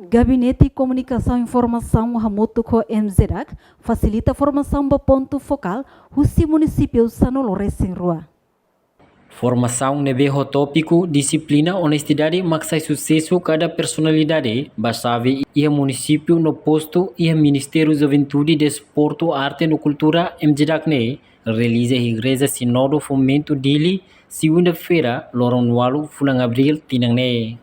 Gabinete Comunicação e Informação Hamutuco MZDAC facilita a formação para ponto focal Russi município Sanolo Resinrua. Formação nebe tópico, disciplina, honestidade, maxai sucesso cada personalidade, basave e município no posto e Ministério da Juventude, Desporto, Arte e Cultura MZDAC ne realiza a igreja Sinodo Fomento dele segunda-feira, Loronwalo, Fulang Abril, Tinangne.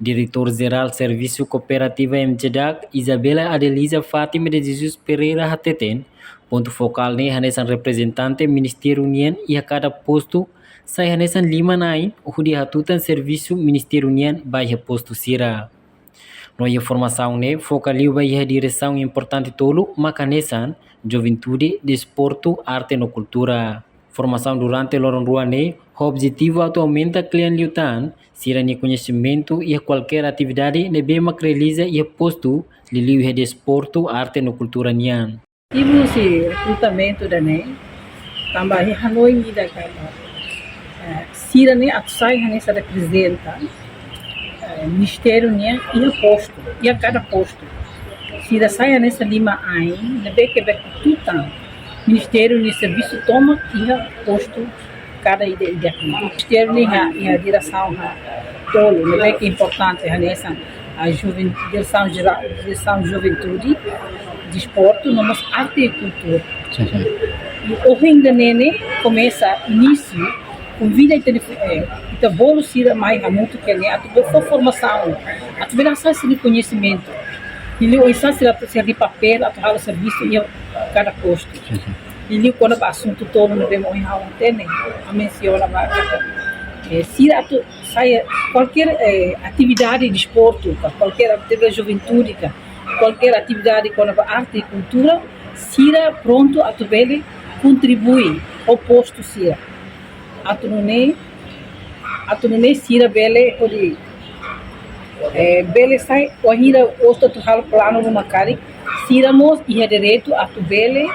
Diretor-Geral Serviço Cooperativo MZDAC, Isabela Adelisa Fátima de Jesus Pereira Hateten, ponto focal ne hanesan representante Ministério União e a cada posto sai hanesan 5 nain o de hatutan Serviço Ministério União vai posto sira. Noia formação ne focaliu vai a direção importante tolo macanesan Juventude, Desporto, Arte e Cultura. Formação durante Lorong Ruane, o objetivo atualmente cliente liutan, sira ni conhecimento e qualquer atividade nebe realiza e posto de liu desporto, arte e cultura nian. Ibu si recrutamento da NEM, também Hanoi ni da kata. Sira ne atsai hane sa representa Ministério nian e a posto, e a cada posto. Sira sai nessa lima aí, nebe que be tutan. Ministério de Serviço toma e a posto cada ideia. Ministério e a direção tolo, não é que é importante a direção geral, direção juventude, desporto, mas arte e cultura. E hoje ainda nene começa início com vida e então bolo sira mais a muito que né, a tu for formação, a tu ver esse conhecimento. Ele o ser de papel, a tu serviço e a cada posto. Ele quando o assunto todo no bem morrer a antena, a menciona se sai qualquer atividade de esporte, qualquer atividade de juventude, qualquer atividade com a arte e cultura, sira pronto a tu bele contribui ao posto sira. A tu não é sira bele pode bele sai o hira osto tu hal plano no macari sira mos e direito a tu bele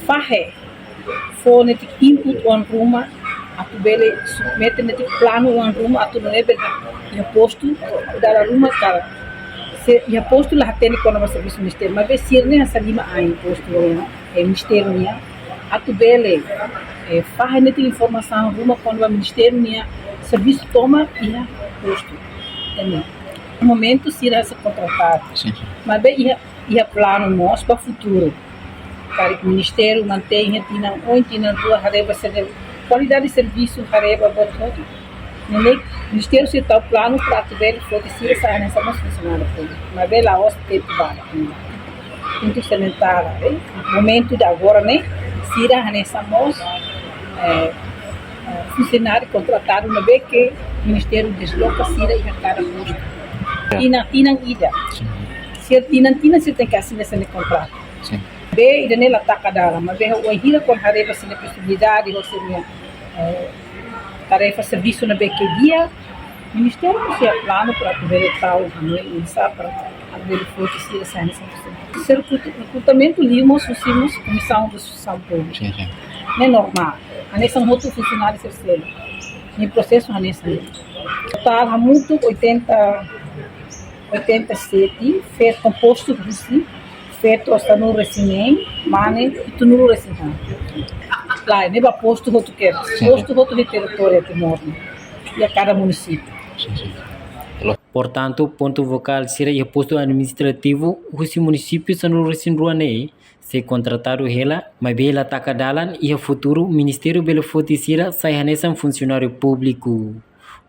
fahe fone tik input one ruma atu bele submete neti plano one ruma atu nebe ia posto da ruma cara se ia posto lá tem quando você serviço ministério mas ver se nem essa lima aí posto é ministério nia atu bele fahe neti informação ruma quando o ministério nia serviço toma ia posto entendeu no momento se irá se contratar mas bem ia plano nosso para futuro para que o Ministério mantenha tina rua hareba qualidade de serviço hareba botou nem Ministério se tá plano para tu ver que se sai nessa nossa funcionária mas bem lá os tempo vai muito salientar momento de agora né se irá nessa moça funcionário contratado na vez que o Ministério desloca se irá e cada posto tina ida se tina se tem que assinar esse contrato be ida nela takadala mas be o hira com hareba se possibilidade ou seria tarefa serviço na be que dia ministério que se plano para ver tal não sabe para abrir foto se essa ser recrutamento limos fizemos comissão de São Paulo não é normal a nessa outro funcionário terceiro no processo a nessa total há muito 87 fez composto assim feito hasta no recém mane e tu no recém lá neba posto outro que posto outro de território que morre e a cada município portanto ponto vocal seria posto administrativo os municípios no recém ruane se contratar ela mas bela takadalan e a futuro ministério belo fotisira sai hanesan funcionário público.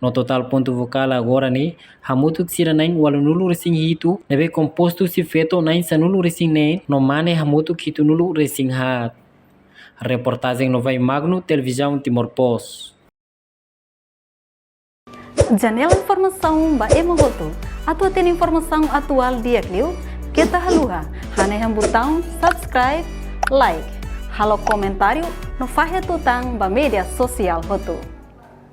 No total ponto vocal agora ne hamutu sira nain walunulu resing hitu nebe composto si feto nain sanulu resing ne no mane hamutu kitunulu resing hat. Reportagem no Vai Magno Televisão Timor Post. Janela informação ba emogoto. Atua tem informação atual dia clio. Kita haluha haneham botão subscribe, like, halo comentário no fahe tutang ba media sosial hotu.